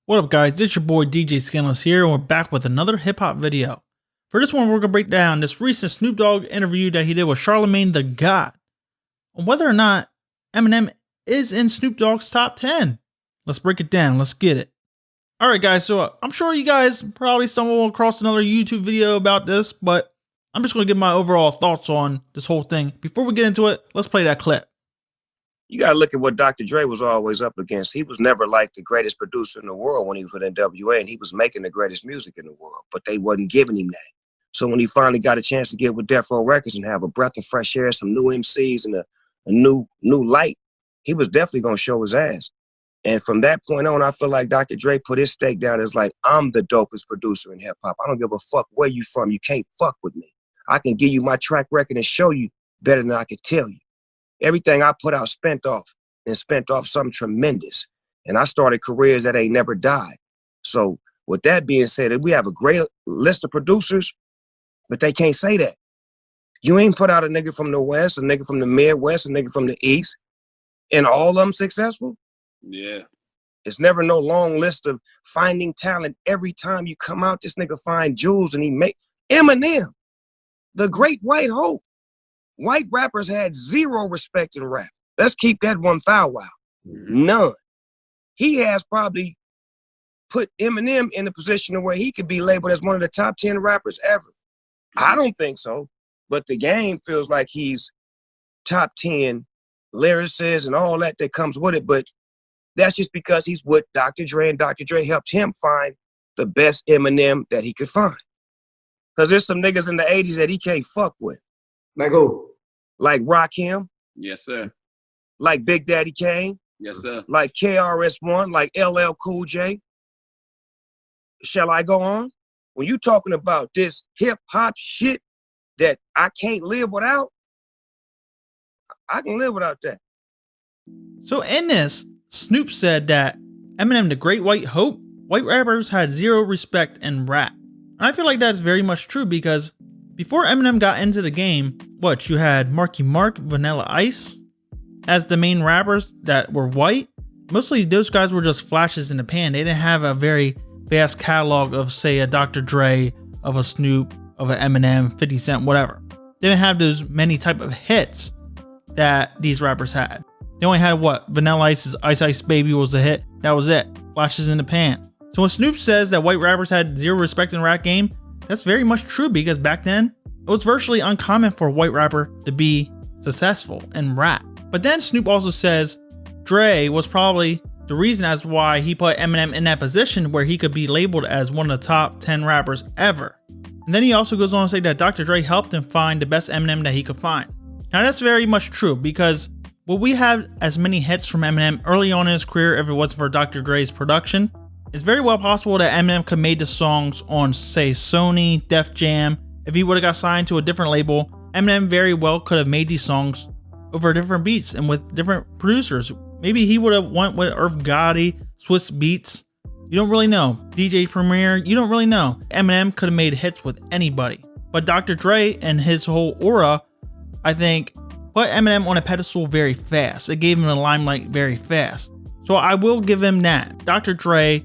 What up guys, it's your boy DJ Skandalous here and we're back with another hip hop video. For this one we're going to break down this recent Snoop Dogg interview that he did with Charlemagne the God on whether or not Eminem is in Snoop Dogg's top 10. Let's break it down, let's get it. Alright guys, so I'm sure you guys probably stumbled across another YouTube video about this, but I'm just going to give my overall thoughts on this whole thing. Before we get into it, let's play that clip. You got to look at what Dr. Dre was always up against. He was never like the greatest producer in the world when he was with NWA, and he was making the greatest music in the world, but they wasn't giving him that. So when he finally got a chance to get with Death Row Records and have a breath of fresh air, some new MCs and a new light, he was definitely going to show his ass. And from that point on, I feel like Dr. Dre put his stake down as like, I'm the dopest producer in hip hop. I don't give a fuck where you from. You can't fuck with me. I can give you my track record and show you better than I could tell you. Everything I put out spent off something tremendous. And I started careers that ain't never died. So with that being said, we have a great list of producers, but they can't say that. You ain't put out a nigga from the West, a nigga from the Midwest, a nigga from the East, and all of them successful? Yeah. It's never no long list of finding talent. Every time you come out, this nigga find jewels and he make Eminem, the great white hope. White rappers had zero respect in rap. Let's keep that 1,000. None. He has probably put Eminem in a position where he could be labeled as one of the top 10 rappers ever. I don't think so, but the game feels like he's top 10 lyricists and all that comes with it, but that's just because he's with Dr. Dre, and Dr. Dre helped him find the best Eminem that he could find. Because there's some niggas in the 80s that he can't fuck with. Like who? Like Rakim. Yes, sir. Like Big Daddy Kane. Yes, sir. Like KRS-One, like LL Cool J. Shall I go on? When you talking about this hip-hop shit that I can't live without, I can live without that. So in this, Snoop said that Eminem, the great white hope, white rappers had zero respect in rap. And I feel like that's very much true because before Eminem got into the game, you had Marky Mark, Vanilla Ice as the main rappers that were white. Mostly those guys were just flashes in the pan. They didn't have a very vast catalog of, say, a Dr. Dre, of a Snoop, of an Eminem, 50 Cent, whatever. They didn't have those many type of hits that these rappers had. They only had Vanilla Ice's Ice Ice Baby was a hit. That was it. Flashes in the pan. So when Snoop says that white rappers had zero respect in the rap game, that's very much true because back then, it was virtually uncommon for a white rapper to be successful in rap. But then Snoop also says Dre was probably the reason as why he put Eminem in that position where he could be labeled as one of the top 10 rappers ever. And then he also goes on to say that Dr. Dre helped him find the best Eminem that he could find. Now that's very much true because will we have as many hits from Eminem early on in his career if it wasn't for Dr. Dre's production? It's very well possible that Eminem could have made the songs on, say, Sony, Def Jam. If he would have got signed to a different label, Eminem very well could have made these songs over different beats and with different producers. Maybe he would have went with Irv Gotti, Swiss Beats. You don't really know. DJ Premier, you don't really know. Eminem could have made hits with anybody. But Dr. Dre and his whole aura, I think, put Eminem on a pedestal very fast. It gave him the limelight very fast. So I will give him that. Dr. Dre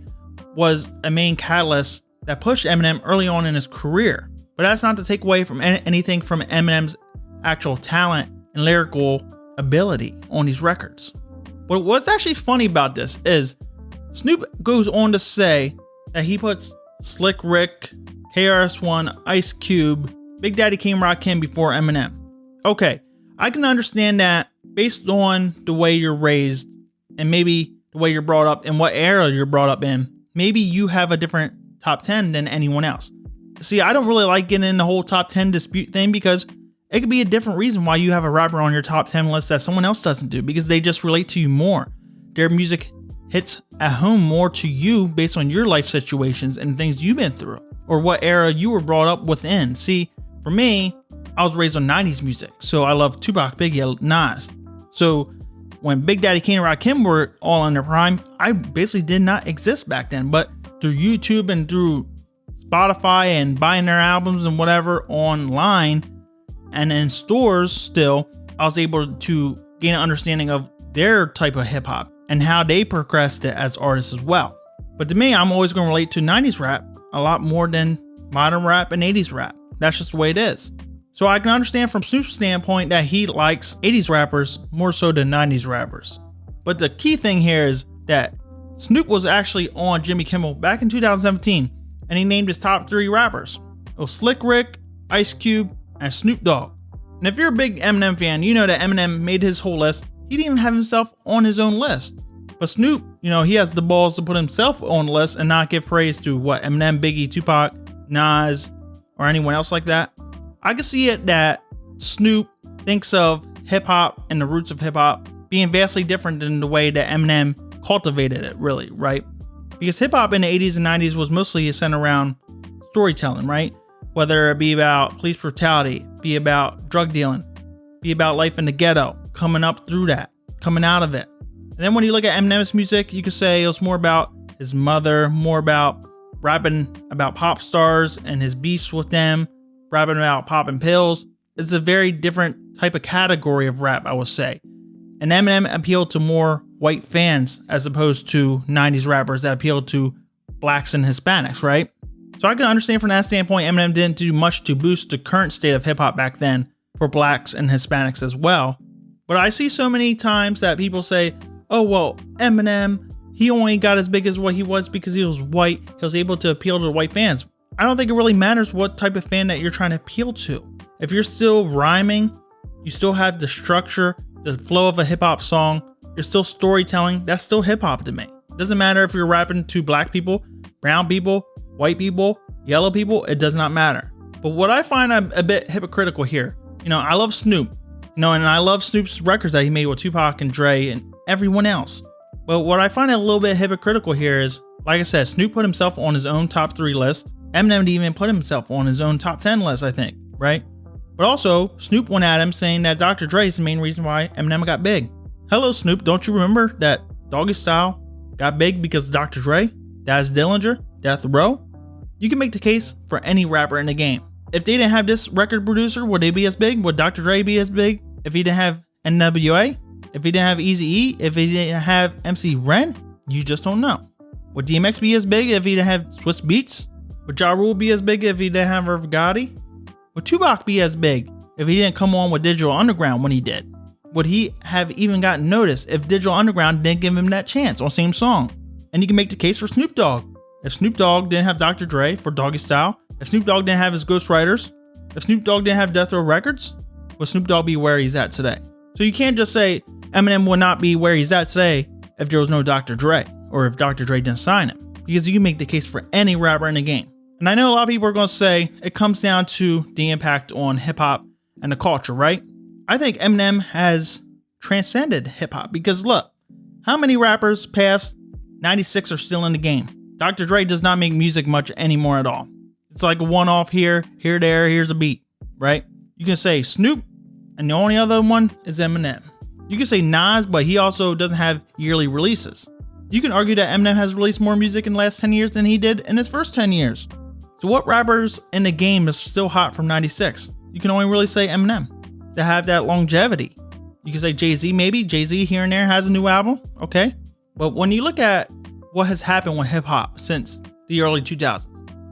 was a main catalyst that pushed Eminem early on in his career. But that's not to take away from anything from Eminem's actual talent and lyrical ability on these records. But what's actually funny about this is Snoop goes on to say that he puts Slick Rick, KRS-One, Ice Cube, Big Daddy Kane, Rakim before Eminem. Okay, I can understand that based on the way you're raised and maybe the way you're brought up and what era you're brought up in. Maybe you have a different top 10 than anyone else. See, I don't really like getting in the whole top 10 dispute thing because it could be a different reason why you have a rapper on your top 10 list that someone else doesn't do because they just relate to you more. Their music hits at home more to you based on your life situations and things you've been through or what era you were brought up within. See, for me, I was raised on 90s music, so I love Tupac, Biggie, Nas. So when Big Daddy Kane and Rakim were all in their prime, I basically did not exist back then. But through YouTube and through Spotify and buying their albums and whatever online and in stores still, I was able to gain an understanding of their type of hip hop and how they progressed it as artists as well. But to me, I'm always going to relate to 90s rap a lot more than modern rap and 80s rap. That's just the way it is. So I can understand from Snoop's standpoint that he likes 80s rappers more so than 90s rappers. But the key thing here is that Snoop was actually on Jimmy Kimmel back in 2017, and he named his top 3 rappers. It was Slick Rick, Ice Cube, and Snoop Dogg. And if you're a big Eminem fan, you know that Eminem made his whole list. He didn't even have himself on his own list. But Snoop, he has the balls to put himself on the list and not give praise to Eminem, Biggie, Tupac, Nas, or anyone else like that. I can see it that Snoop thinks of hip hop and the roots of hip hop being vastly different than the way that Eminem cultivated it, really, right? Because hip hop in the 80s and 90s was mostly centered around storytelling, right? Whether it be about police brutality, be about drug dealing, be about life in the ghetto, coming up through that, coming out of it. And then when you look at Eminem's music, you could say it was more about his mother, more about rapping about pop stars and his beefs with them, rapping about popping pills. It's a very different type of category of rap, I would say. And Eminem appealed to more white fans as opposed to 90s rappers that appealed to blacks and Hispanics, right? So I can understand from that standpoint, Eminem didn't do much to boost the current state of hip hop back then for blacks and Hispanics as well. But I see so many times that people say, oh, well, Eminem, he only got as big as what he was because he was white. He was able to appeal to the white fans. I don't think it really matters what type of fan that you're trying to appeal to. If you're still rhyming, you still have the structure, the flow of a hip hop song, you're still storytelling, that's still hip hop to me. It doesn't matter if you're rapping to black people, brown people, white people, yellow people, it does not matter. But what I find a bit hypocritical here, I love Snoop, and I love Snoop's records that he made with Tupac and Dre and everyone else. But what I find a little bit hypocritical here is, like I said, Snoop put himself on his own top 3 list. Eminem didn't even put himself on his own top 10 list, I think, right? But also, Snoop went at him saying that Dr. Dre is the main reason why Eminem got big. Hello, Snoop, don't you remember that Doggy Style got big because of Dr. Dre, Daz Dillinger, Death Row? You can make the case for any rapper in the game. If they didn't have this record producer, would they be as big? Would Dr. Dre be as big if he didn't have NWA? If he didn't have Eazy-E? If he didn't have MC Ren? You just don't know. Would DMX be as big if he didn't have Swiss Beats? Would Ja Rule be as big if he didn't have Irv Gotti? Would Tupac be as big if he didn't come on with Digital Underground when he did? Would he have even gotten noticed if Digital Underground didn't give him that chance on same song? And you can make the case for Snoop Dogg. If Snoop Dogg didn't have Dr. Dre for Doggy Style, if Snoop Dogg didn't have his ghostwriters, if Snoop Dogg didn't have Death Row Records, would Snoop Dogg be where he's at today? So you can't just say Eminem would not be where he's at today if there was no Dr. Dre, or if Dr. Dre didn't sign him, because you can make the case for any rapper in the game. And I know a lot of people are going to say it comes down to the impact on hip hop and the culture, right? I think Eminem has transcended hip hop because look, how many rappers past 96 are still in the game? Dr. Dre does not make music much anymore at all. It's like a one-off here, there, here's a beat, right? You can say Snoop, and the only other one is Eminem. You can say Nas, but he also doesn't have yearly releases. You can argue that Eminem has released more music in the last 10 years than he did in his first 10 years. So what rappers in the game is still hot from 96? You can only really say Eminem to have that longevity. You can say Jay-Z maybe. Jay-Z here and there has a new album, okay? But when you look at what has happened with hip hop since the early 2000s,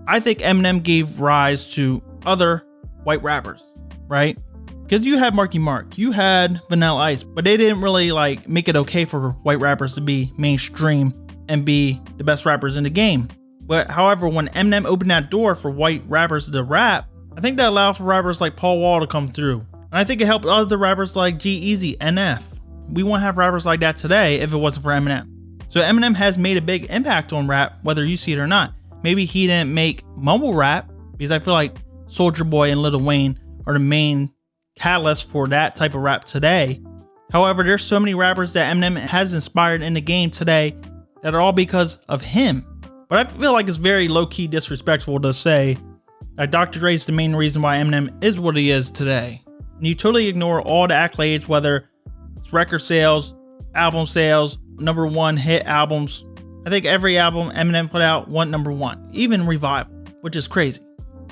I think Eminem gave rise to other white rappers, right? Because you had Marky Mark, you had Vanilla Ice, but they didn't really make it okay for white rappers to be mainstream and be the best rappers in the game. But however, when Eminem opened that door for white rappers to rap, I think that allowed for rappers like Paul Wall to come through. And I think it helped other rappers like G-Eazy, NF. We wouldn't have rappers like that today if it wasn't for Eminem. So Eminem has made a big impact on rap, whether you see it or not. Maybe he didn't make mumble rap, because I feel like Soulja Boy and Lil Wayne are the main catalyst for that type of rap today. However, there's so many rappers that Eminem has inspired in the game today that are all because of him. But I feel like it's very low-key disrespectful to say that Dr. Dre is the main reason why Eminem is what he is today. And you totally ignore all the accolades, whether it's record sales, album sales, #1 hit albums. I think every album Eminem put out went #1, even Revival, which is crazy.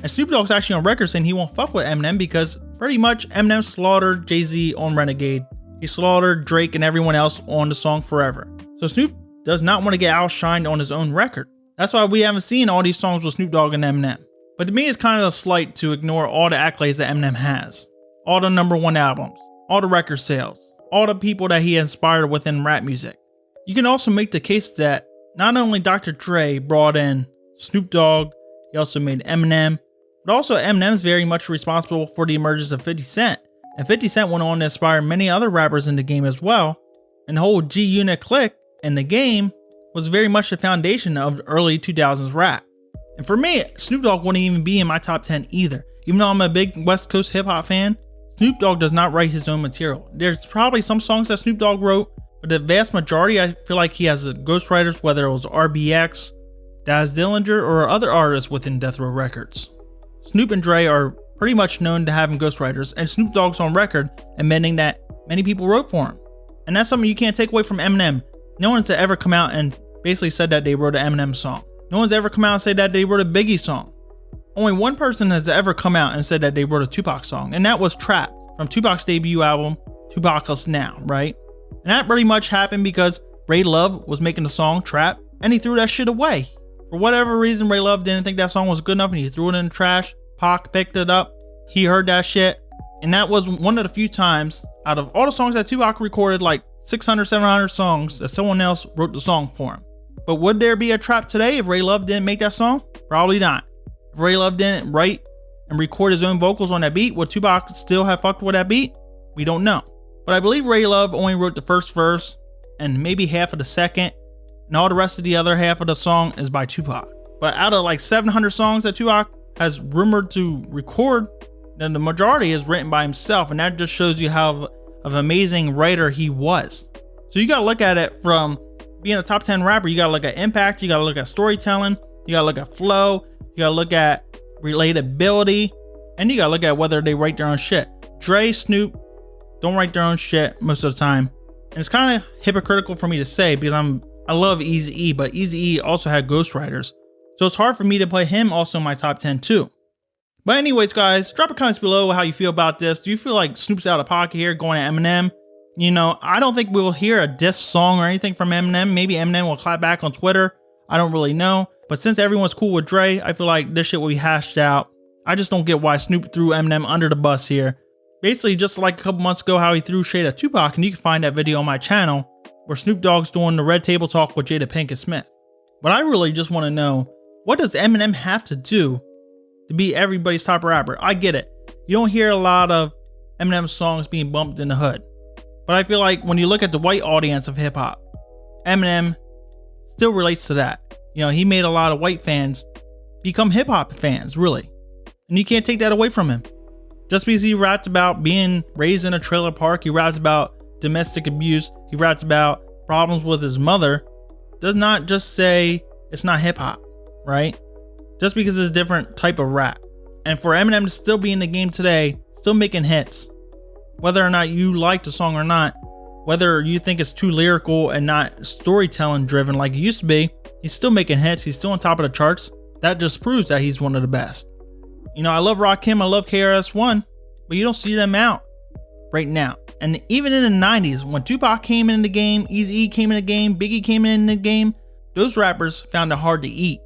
And Snoop Dogg's actually on record saying he won't fuck with Eminem because pretty much Eminem slaughtered Jay-Z on Renegade. He slaughtered Drake and everyone else on the song Forever. So Snoop does not want to get outshined on his own record. That's why we haven't seen all these songs with Snoop Dogg and Eminem. But to me, it's kind of a slight to ignore all the accolades that Eminem has. All the #1 albums, all the record sales, all the people that he inspired within rap music. You can also make the case that not only Dr. Dre brought in Snoop Dogg, he also made Eminem, but also Eminem's very much responsible for the emergence of 50 Cent. And 50 Cent went on to inspire many other rappers in the game as well. And the whole G-Unit clique in the game was very much the foundation of early 2000s rap. And for me, Snoop Dogg wouldn't even be in my top 10 either. Even though I'm a big West Coast hip hop fan, Snoop Dogg does not write his own material. There's probably some songs that Snoop Dogg wrote, but the vast majority, I feel like he has ghostwriters, whether it was RBX, Daz Dillinger, or other artists within Death Row Records. Snoop and Dre are pretty much known to having ghostwriters, and Snoop Dogg's on record admitting that many people wrote for him. And that's something you can't take away from Eminem. No one's ever come out and basically said that they wrote an Eminem song. No one's ever come out and said that they wrote a Biggie song. Only one person has ever come out and said that they wrote a Tupac song, and that was Trapped from Tupac's debut album, Tupac's Now, right? And that pretty much happened because Ray Love was making the song Trapped, and he threw that shit away. For whatever reason, Ray Love didn't think that song was good enough, and he threw it in the trash. Pac picked it up, he heard that shit, and that was one of the few times out of all the songs that Tupac recorded, like 600, 700 songs, that someone else wrote the song for him. But would there be a Trap today if Ray Love didn't make that song? Probably not. If Ray Love didn't write and record his own vocals on that beat, would Tupac still have fucked with that beat? We don't know. But I believe Ray Love only wrote the first verse and maybe half of the second, and all the rest of the other half of the song is by Tupac. But out of like 700 songs that Tupac has rumored to record, then the majority is written by himself, and that just shows you how of an amazing writer he was. So you gotta look at it from being a top 10 rapper. You gotta look at impact, you gotta look at storytelling, you gotta look at flow, you gotta look at relatability, and you gotta look at whether they write their own shit. Dre, Snoop don't write their own shit most of the time, and it's kind of hypocritical for me to say because I love Eazy-E, but Eazy-E also had ghostwriters, so it's hard for me to put him also in my top 10 too. But anyways, guys, drop a comments below how you feel about this. Do you feel like Snoop's out of pocket here going at Eminem? You know, I don't think we'll hear a diss song or anything from Eminem. Maybe Eminem will clap back on Twitter. I don't really know. But since everyone's cool with Dre, I feel like this shit will be hashed out. I just don't get why Snoop threw Eminem under the bus here. Basically, just like a couple months ago, how he threw shade at Tupac, and you can find that video on my channel where Snoop Dogg's doing the Red Table Talk with Jada Pinkett Smith. But I really just want to know, what does Eminem have to do to be everybody's top rapper? I get it. You don't hear a lot of Eminem songs being bumped in the hood. But I feel like when you look at the white audience of hip hop, Eminem still relates to that. You know, he made a lot of white fans become hip hop fans, really. And you can't take that away from him. Just because he rapped about being raised in a trailer park, he raps about domestic abuse, he raps about problems with his mother, does not just say it's not hip hop, right? Just because it's a different type of rap. And for Eminem to still be in the game today, still making hits, whether or not you like the song or not, whether you think it's too lyrical and not storytelling driven like it used to be, he's still making hits, he's still on top of the charts. That just proves that he's one of the best. You know, I love Rakim, I love KRS-One, but you don't see them out right now. And even in the 90s, when Tupac came in the game, Eazy-E came in the game, Biggie came in the game, those rappers found it hard to eat.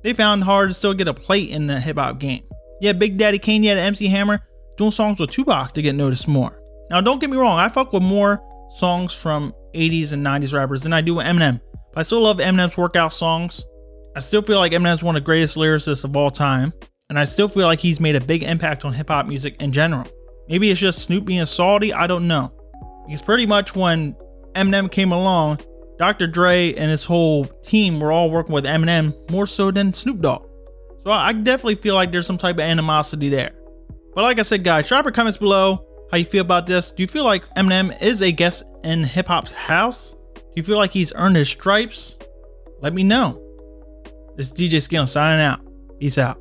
They found it hard to still get a plate in the hip hop game. Yeah, Big Daddy Kane, yeah, the MC Hammer, doing songs with Tupac to get noticed more. Now, don't get me wrong, I fuck with more songs from 80s and 90s rappers than I do with Eminem, but I still love Eminem's workout songs. I still feel like Eminem's one of the greatest lyricists of all time, and I still feel like he's made a big impact on hip hop music in general. Maybe it's just Snoop being salty, I don't know. Because pretty much when Eminem came along, Dr. Dre and his whole team were all working with Eminem more so than Snoop Dogg. So I definitely feel like there's some type of animosity there. But like I said, guys, drop your comments below how you feel about this. Do you feel like Eminem is a guest in hip hop's house? Do you feel like he's earned his stripes? Let me know. This is DJ Skandalous signing out. Peace out.